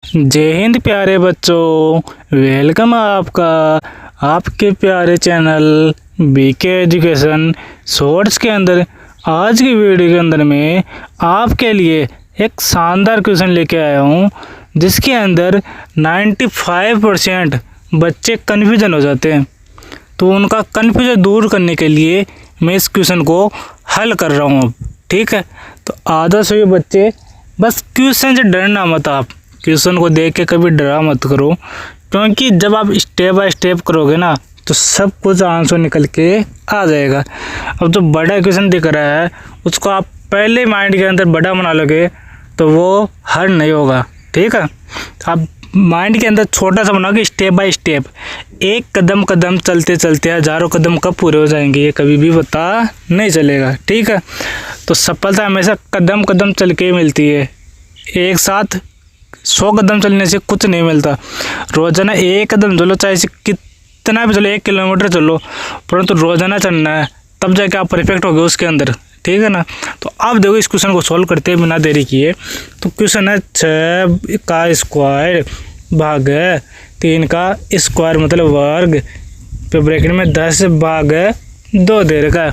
जय हिंद प्यारे बच्चों, वेलकम आपका आपके प्यारे चैनल बीके एजुकेशन शॉर्ट्स के अंदर। आज की वीडियो के अंदर में आपके लिए एक शानदार क्वेश्चन लेके आया हूँ, जिसके अंदर 95% बच्चे कन्फ्यूजन हो जाते हैं। तो उनका कन्फ्यूजन दूर करने के लिए मैं इस क्वेश्चन को हल कर रहा हूँ अब, ठीक है। तो आधा सभी बच्चे बस क्वेश्चन से डरना मत, आप क्वेश्चन को देख के कभी डरा मत करो, क्योंकि जब आप स्टेप बाय स्टेप करोगे ना तो सब कुछ आंसर निकल के आ जाएगा। अब जो बड़ा क्वेश्चन दिख रहा है उसको आप पहले माइंड के अंदर बड़ा बना लोगे तो वो हल नहीं होगा, ठीक है। आप माइंड के अंदर छोटा सा बनाओगे, स्टेप बाय स्टेप, एक कदम कदम चलते चलते हजारों कदम कब पूरे हो जाएंगे ये कभी भी पता नहीं चलेगा, ठीक है। तो सफलता हमेशा कदम कदम चल के मिलती है, एक साथ 100 कदम चलने से कुछ नहीं मिलता। रोजाना एक कदम चलो, चाहे कितना भी चलो, 1 किलोमीटर चलो, परंतु रोजाना चलना है, तब जाके आप परफेक्ट हो गए उसके अंदर, ठीक है ना। तो आप देखो इस क्वेश्चन को सॉल्व करते हैं बिना देरी किए। तो क्वेश्चन है 6 का स्क्वायर भाग 3 का स्क्वायर मतलब वर्ग, फिर ब्रैकेट में 10 भाग 2 दे रखा है।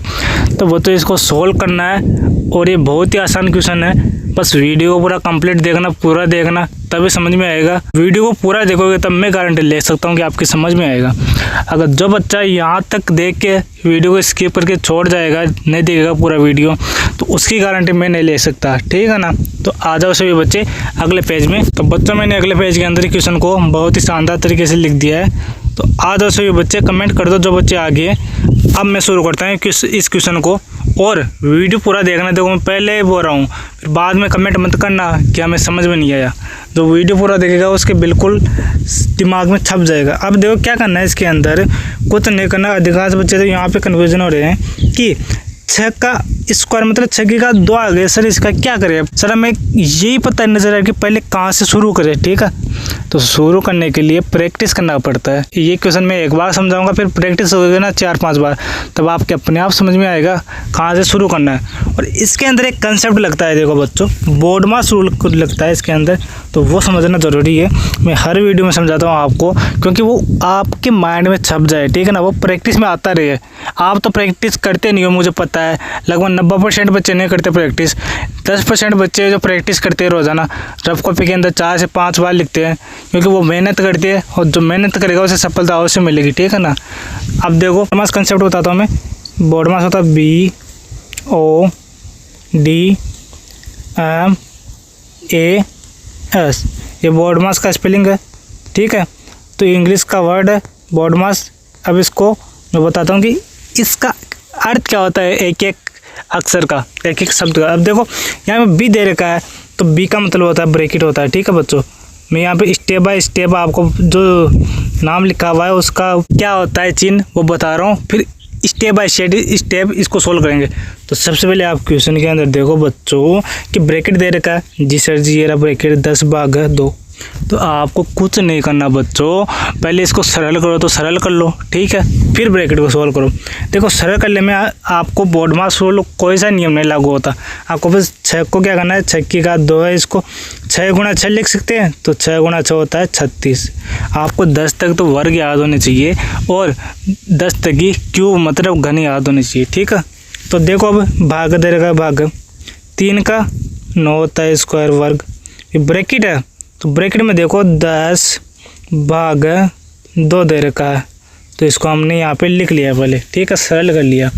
तो वो तो इसको सोल्व करना है और ये बहुत ही आसान क्वेश्चन है। बस वीडियो को पूरा कंप्लीट देखना, पूरा देखना, तभी समझ में आएगा। वीडियो को पूरा देखोगे तब मैं गारंटी ले सकता हूँ कि आपकी समझ में आएगा। अगर जो बच्चा यहाँ तक देख के वीडियो को स्किप करके छोड़ जाएगा, नहीं देखेगा पूरा वीडियो, तो उसकी गारंटी मैं नहीं ले सकता, ठीक है ना। तो आ जाओ सभी बच्चे अगले पेज में। तो बच्चों मैंने अगले पेज के अंदर क्वेश्चन को बहुत ही शानदार तरीके से लिख दिया है। तो आ जाओ सभी बच्चे, कमेंट कर दो जो बच्चे आगे। अब मैं शुरू करता हूँ इस क्वेश्चन को, और वीडियो पूरा देखना। देखो मैं पहले ही बोल रहा हूँ, फिर बाद में कमेंट मत करना कि हमें समझ में नहीं आया। जो वीडियो पूरा देखेगा उसके बिल्कुल दिमाग में छप जाएगा। अब देखो क्या करना है, इसके अंदर कुछ नहीं करना। अधिकांश बच्चे तो यहाँ पे कन्फ्यूजन हो रहे हैं कि 6 का स्क्वायर मतलब 6 का 2 आ गए, सर इसका क्या करें। सर हमें यही पता नहीं चल रहा कि पहले कहाँ से शुरू करें, ठीक है। तो शुरू करने के लिए प्रैक्टिस करना पड़ता है। ये क्वेश्चन मैं एक बार समझाऊंगा, फिर प्रैक्टिस होगी ना 4-5 बार, तब आपके अपने आप समझ में आएगा कहाँ से शुरू करना है। और इसके अंदर एक कंसेप्ट लगता है, देखो बच्चों, बोडमास रूल लगता है इसके अंदर, तो वो समझना ज़रूरी है। मैं हर वीडियो में समझाता हूँ आपको, क्योंकि वो आपके माइंड में छप जाए, ठीक है ना। वो प्रैक्टिस में आता रहे। आप तो प्रैक्टिस करते नहीं हो, मुझे पता है। लगभग 90% बच्चे नहीं करते प्रैक्टिस। 10% बच्चे जो प्रैक्टिस करते हैं रोज़ाना, रफ कॉपी के अंदर 4 से 5 बार लिखते हैं, क्योंकि वो मेहनत करते हैं, और जो मेहनत करेगा उसे सफलता अवश्य मिलेगी, ठीक है ना। अब देखो बोडमास कंसेप्ट बताता हूँ मैं। बोडमास होता है BODMAS, ये बोडमास का स्पेलिंग है, ठीक है। तो इंग्लिश का वर्ड है बोडमास। अब इसको मैं बताता हूँ कि इसका अर्थ क्या होता है, एक एक अक्षर का, एक एक शब्द का। अब देखो यहाँ पे बी दे रखा है, तो बी का मतलब होता है ब्रैकेट होता है, ठीक है बच्चों। मैं यहाँ पे स्टेप बाय स्टेप आपको जो नाम लिखा हुआ है उसका क्या होता है चिन्ह वो बता रहा हूँ, फिर स्टेप बाय स्टेप इसको सोल्व करेंगे। तो सबसे पहले आप क्वेश्चन के अंदर देखो बच्चों कि ब्रैकेट दे रखा है। जी सर जी, ये रहा ब्रैकेट 10 भाग 2। तो आपको कुछ नहीं करना बच्चों, पहले इसको सरल करो तो सरल कर लो, ठीक है, फिर ब्रैकेट को सोल्व करो। देखो सरल करने में आपको बोडमास रूल कोई सा नियम नहीं लागू होता। आपको बस 6 को क्या करना है, 6 का 2 है, इसको 6 गुणा 6 लिख सकते हैं, तो 6 गुणा 6 होता है 36। आपको 10 तक तो वर्ग याद होने चाहिए, और 10 तक की क्यूब मतलब घन याद होनी चाहिए, ठीक है। तो देखो अब भाग दे रखा है, भाग 3 का 9 होता है स्क्वायर वर्ग, ये ब्रैकेट है। तो ब्रैकेट में देखो 10 भाग 2 दे रखा है, तो इसको हमने यहाँ पे लिख लिया पहले, ठीक है, सरल कर लिया।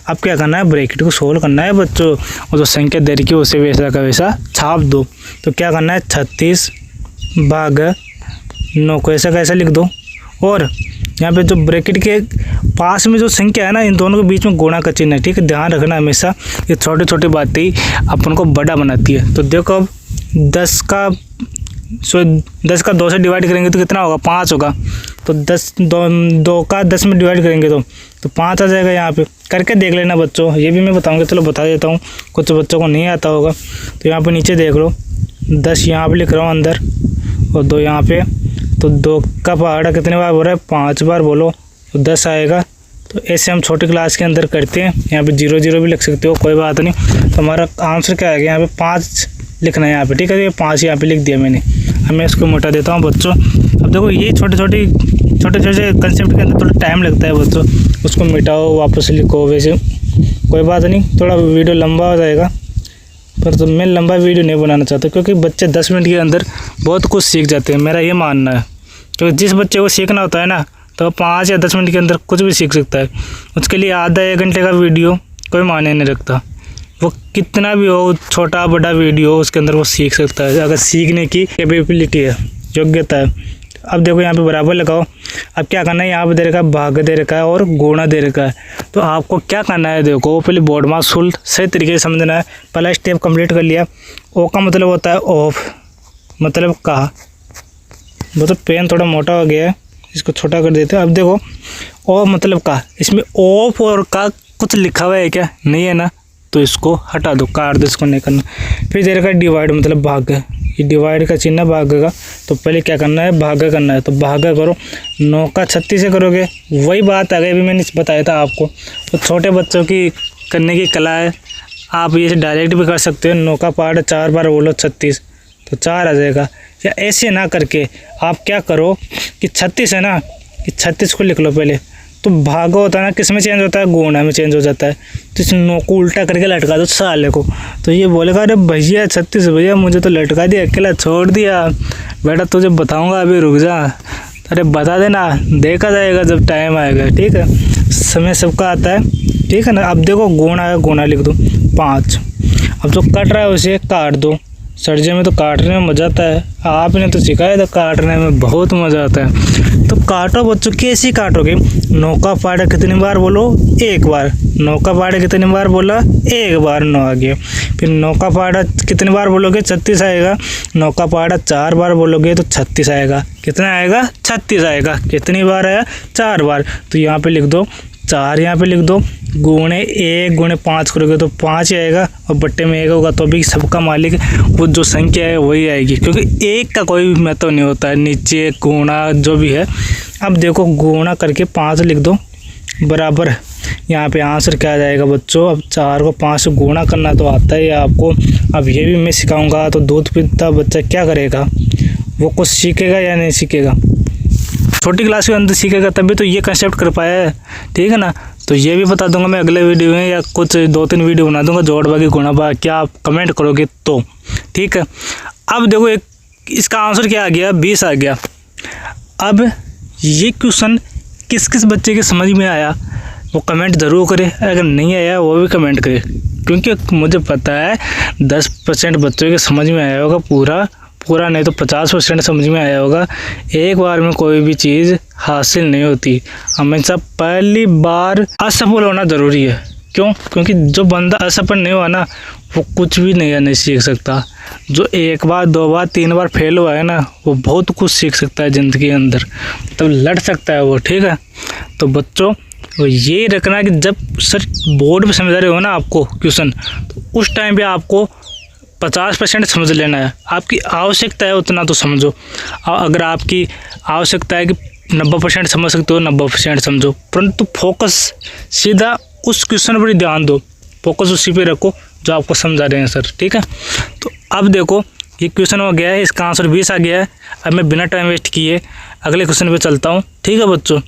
अब क्या करना है, ब्रैकेट को सोल्व करना है बच्चों, और जो संख्या दे रखी है उसे वैसा का वैसा छाप दो। तो क्या करना है, 36 भाग 9 को ऐसा कैसा लिख दो, और यहाँ पे जो ब्रैकेट के पास में जो संख्या है ना, इन दोनों के बीच में गुणा का चिन्ह है, ठीक है। ध्यान रखना हमेशा, ये छोटी छोटी बातें ही अपन को बड़ा बनाती है। तो देखो अब 10 का 2 से डिवाइड करेंगे तो कितना होगा, 5 होगा। तो 2 का 10 में डिवाइड करेंगे तो 5 आ जाएगा। यहाँ पे करके देख लेना बच्चों, ये भी मैं बताऊंगा, चलो बता देता हूँ, कुछ बच्चों को नहीं आता होगा। तो यहाँ पे नीचे देख लो, 10 यहाँ पे लिख रहा हूँ अंदर, और 2 यहाँ पे। तो 2 का पहाड़ा कितने बार बोल रहा है, 5 बार बोलो, तो 10 आएगा। तो ऐसे हम छोटी क्लास के अंदर करते हैं। यहाँ पे 0 0 भी लिख सकते हो, कोई बात नहीं। तो हमारा आंसर क्या आएगा, यहाँ पे 5 लिखना है यहाँ पे, ठीक है। ये 5 यहाँ पे लिख दिया मैंने। अब मैं इसको मोटा देता हूँ बच्चों। अब देखो ये छोटे छोटे कंसेप्ट के अंदर थोड़ा टाइम लगता है बच्चों, उसको मिटाओ वापस लिखो। वैसे कोई बात नहीं, थोड़ा वीडियो लंबा हो जाएगा, पर तो मैं लंबा वीडियो नहीं बनाना चाहता, क्योंकि बच्चे 10 मिनट के अंदर बहुत कुछ सीख जाते हैं, मेरा ये मानना है। क्योंकि जिस बच्चे को सीखना होता है ना, तो 5 या 10 मिनट के अंदर कुछ भी सीख सकता है। उसके लिए आधा 1 घंटे का वीडियो कोई मायने नहीं रखता। वो कितना भी हो, छोटा बड़ा वीडियो हो, उसके अंदर वो सीख सकता है, अगर सीखने की कैपेबिलिटी है, योग्यता है। अब देखो यहाँ पे बराबर लगाओ। अब क्या करना है, यहाँ पे दे रखा है भाग दे रखा है और गुणा दे रखा है। तो आपको क्या करना है, देखो पहले बोर्ड मास फुल सही तरीके से समझना है। पहला स्टेप कंप्लीट कर लिया। ओ का मतलब होता है ऑफ, मतलब कहा। वो तो पेन थोड़ा मोटा हो गया है, इसको छोटा कर देते हैं। अब देखो ओ मतलब का, इसमें ऑफ और का कुछ लिखा हुआ है क्या? नहीं है ना, तो इसको हटा दो, काट दो, इसको नहीं करना। फिर दे रखा है डिवाइड मतलब भाग, ये डिवाइड का चिन्ह भाग का। तो पहले क्या करना है, भागा करना है। तो भागा करो, 9 का 36 से करोगे, वही बात आ गई, अभी मैंने बताया था आपको। तो छोटे बच्चों की करने की कला है, आप ये डायरेक्ट भी कर सकते हो। 9 का पार्ट 4 बार बोलो 36, तो 4 आ जाएगा। या ऐसे ना करके आप क्या करो कि 36 है ना, कि 36 को लिख लो पहले। तो भागा होता है ना, किस में चेंज होता है, गुणा में चेंज हो जाता है। तो इस 9 को उल्टा करके लटका दो साले को। तो ये बोलेगा अरे भैया 36 भैया मुझे तो लटका दिया, अकेला छोड़ दिया। बेटा तुझे बताऊंगा, अभी रुक जा। अरे बता देना, देखा जाएगा जब टाइम आएगा, ठीक है। समय सबका आता है, ठीक है ना। अब देखो गुणा है, गुणा लिख दो 5। अब जो कट रहा है उसे काट दो। सर्जे में तो काटने में मज़ा आता है, आपने तो सिखाया था, काटने में बहुत मज़ा आता है। तो काटो बच्चों, कैसे काटोगे? 9 का पाड़ा कितनी बार बोलो, 1 बार। 9 का पाड़ा कितनी बार बोला, 1 बार, 9 आ गया। फिर 9 का पाड़ा कितनी बार बोलोगे, 36 आएगा। 9 का पाड़ा 4 बार बोलोगे तो 36 आएगा। कितना आएगा, 36 आएगा। कितनी बार आया, 4 बार। तो यहाँ पे लिख दो 4, यहाँ पे लिख दो। गुणे 1 गुणे 5 करोगे तो 5 ही आएगा, और बट्टे में 1 होगा तो भी सबका मालिक वो जो संख्या है वही आएगी, क्योंकि 1 का कोई भी महत्व नहीं होता है, नीचे गुणा जो भी है। अब देखो गुणा करके 5 लिख दो बराबर। यहाँ पे आंसर क्या आ जाएगा बच्चों? अब 4 को 5 से गुणा करना तो आता ही है आपको। अब ये भी मैं सिखाऊंगा। तो दूध पीता बच्चा क्या करेगा, वो कुछ सीखेगा या नहीं सीखेगा? छोटी क्लास के अंदर सीखेगा तभी तो ये कंसेप्ट कर पाया है, ठीक है ना। तो ये भी बता दूंगा मैं अगले वीडियो में, या कुछ 2-3 वीडियो बना दूंगा जोड़ भागी गुणा भाग, क्या आप कमेंट करोगे तो, ठीक है। अब देखो एक इसका आंसर क्या आ गया, 20 आ गया। अब ये क्वेश्चन किस किस बच्चे के समझ में आया वो कमेंट ज़रूर करें, अगर नहीं आया वो भी कमेंट करें, क्योंकि मुझे पता है 10% बच्चों के समझ में आया होगा, पूरा नहीं तो 50% समझ में आया होगा। एक बार में कोई भी चीज़ हासिल नहीं होती, हमेशा पहली बार असफल होना ज़रूरी है। क्यों? क्योंकि जो बंदा असफल नहीं हुआ ना, वो कुछ भी नहीं सीख सकता। जो 1 बार 2 बार 3 बार फेल हुआ है ना, वो बहुत कुछ सीख सकता है ज़िंदगी के अंदर, तब लड़ सकता है वो, ठीक है। तो बच्चों तो ये रखना कि जब सर बोर्ड पे समझा रहे हो ना आपको क्वेश्चन, तो उस टाइम पे आपको 50% समझ लेना है। आपकी आवश्यकता है उतना तो समझो। अगर आपकी आवश्यकता है कि 90% समझ सकते हो, 90% समझो, परंतु फोकस सीधा उस क्वेश्चन पर ही ध्यान दो, फोकस उसी पे रखो जो आपको समझा रहे हैं सर, ठीक है। तो अब देखो ये क्वेश्चन हो गया है, इसका आंसर 20 आ गया है। अब मैं बिना टाइम वेस्ट किए अगले क्वेश्चन पे चलता हूँ, ठीक है बच्चों।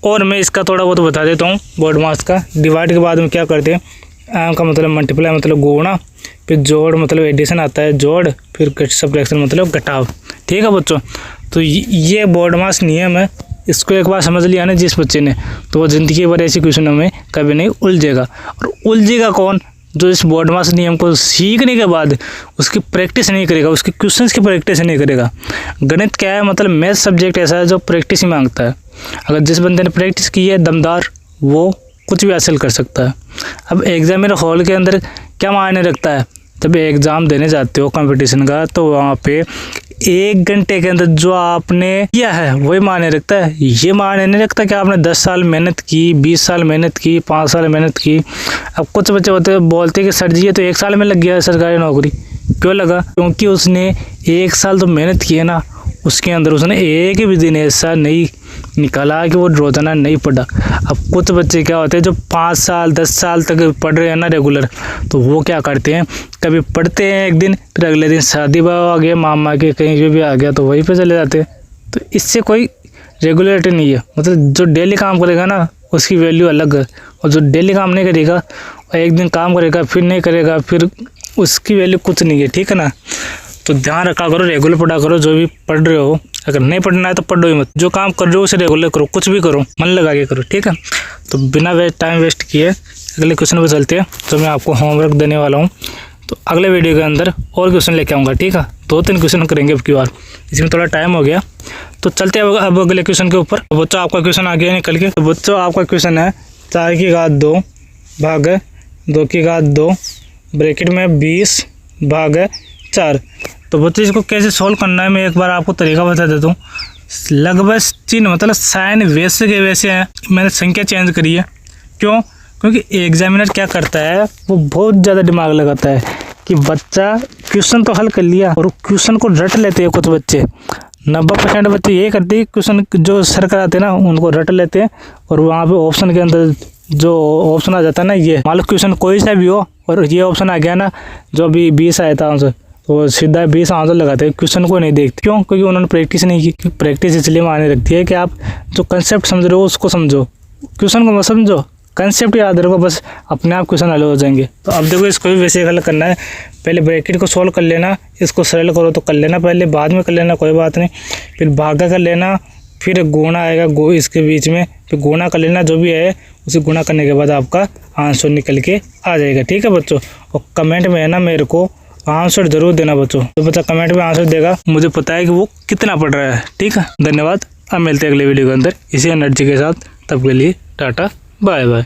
और मैं इसका थोड़ा बहुत बता देता हूँ बोर्ड मास का। डिवाइड के बाद में क्या करते हैं, आम का मतलब मल्टीप्लाई मतलब गुणा, फिर जोड़ मतलब एडिशन आता है जोड़, फिर सब्ट्रैक्शन मतलब घटाव, ठीक है बच्चों। तो ये बोर्ड मास नियम है, इसको एक बार समझ लिया ना जिस बच्चे ने, तो वो ज़िंदगी भर ऐसे क्वेश्चनों में कभी नहीं उलझेगा। और उलझेगा कौन? जो इस बोर्ड मास नियम को सीखने के बाद उसकी प्रैक्टिस नहीं करेगा, उसके क्वेश्चंस की प्रैक्टिस नहीं करेगा। गणित क्या है, मतलब मैथ सब्जेक्ट ऐसा है जो प्रैक्टिस ही मांगता है। अगर जिस बंदे ने प्रैक्टिस की है दमदार, वो कुछ भी हासिल कर सकता है। अब एग्जामिनर हॉल के अंदर क्या मायने रखता है, जब एग्ज़ाम देने जाते हो कंपटीशन का, तो वहाँ पे 1 घंटे के अंदर जो आपने किया है वही मायने रखता है। ये मायने नहीं रखता कि आपने 10 साल मेहनत की, 20 साल मेहनत की, 5 साल मेहनत की। अब कुछ बच्चे होते बोलते कि सर जी ये तो 1 साल में लग गया है सरकारी नौकरी। क्यों लगा? क्योंकि उसने 1 साल तो मेहनत की है ना, उसके अंदर उसने एक भी दिन ऐसा नहीं निकाला कि वो रोजाना नहीं पढ़ा। अब कुछ बच्चे क्या होते हैं जो 5 साल 10 साल तक पढ़ रहे हैं ना रेगुलर, तो वो क्या करते हैं, कभी पढ़ते हैं एक दिन, फिर अगले दिन शादी ब्याह आ गया, मामा के कहीं भी आ गया तो वहीं पे चले जाते हैं। तो इससे कोई रेगुलरिटी नहीं है। मतलब जो डेली काम करेगा ना उसकी वैल्यू अलग है, और जो डेली काम नहीं करेगा और एक दिन काम करेगा फिर नहीं करेगा, फिर उसकी वैल्यू कुछ नहीं है। ठीक है ना। तो ध्यान रखा करो, रेगुलर पढ़ा करो। जो भी पढ़ रहे हो, अगर नहीं पढ़ना है तो पढ़ो ही मत। जो काम कर रहे हो उसे रेगुलर करो, कुछ भी करो मन लगा के करो। ठीक है। तो बिना टाइम वेस्ट किए अगले क्वेश्चन पे चलते हैं। तो मैं आपको होमवर्क देने वाला हूँ, तो अगले वीडियो के अंदर और क्वेश्चन लेके आऊँगा। ठीक है। 2-3 क्वेश्चन करेंगे अब की बार, इसमें थोड़ा टाइम हो गया। तो चलते हैं अब अगले क्वेश्चन के ऊपर। बच्चों आपका क्वेश्चन आ गया निकल के। तो बच्चों आपका क्वेश्चन है 4 की घात 2 भाग 2 की घात 2 ब्रैकेट में 20 भाग 4। तो बच्चों इसको कैसे सॉल्व करना है मैं एक बार आपको तरीका बता देता हूँ। लगभग चिन्ह मतलब साइन वैसे के वैसे हैं, मैंने संख्या चेंज करी है। क्यों? क्योंकि एग्जामिनर क्या करता है, वो बहुत ज़्यादा दिमाग लगाता है कि बच्चा क्वेश्चन तो हल कर लिया और क्वेश्चन को रट लेते हैं। कुछ बच्चे 90% बच्चे ये करते हैं, क्वेश्चन जो सर कराते हैं ना उनको रट लेते हैं, और वहाँ पे ऑप्शन के अंदर जो ऑप्शन आ जाता है ना, ये मान लो क्वेश्चन कोई सा भी हो और ये ऑप्शन आ गया ना, जो अभी 20 आया था आंसर, तो सीधा 20 आंसर लगाते हैं, क्वेश्चन को नहीं देखते। क्यों? क्योंकि उन्होंने प्रैक्टिस नहीं की। प्रैक्टिस इसलिए मायने रखती है कि आप जो कंसेप्ट समझ रहे हो उसको समझो, क्वेश्चन को मत समझो, कंसेप्ट याद रखो, बस अपने आप क्वेश्चन हल हो जाएंगे। तो अब देखो इसको भी वैसे हल करना है। पहले ब्रैकेट को सॉल्व कर लेना, इसको सरल करो तो कर लेना पहले, बाद में कर लेना कोई बात नहीं। फिर भागा कर लेना, फिर गुणा आएगा गो इसके बीच में, फिर गुणा कर लेना, जो भी है उसे गुणा करने के बाद आपका आंसर निकल के आ जाएगा। ठीक है बच्चों। और कमेंट में है ना मेरे को आंसर जरूर देना बच्चों। तो बच्चा कमेंट में आंसर देगा, मुझे पता है कि वो कितना पढ़ रहा है। ठीक है। धन्यवाद। अब मिलते हैं अगले वीडियो के अंदर इसी एनर्जी के साथ। तब के लिए टाटा बाय बाय।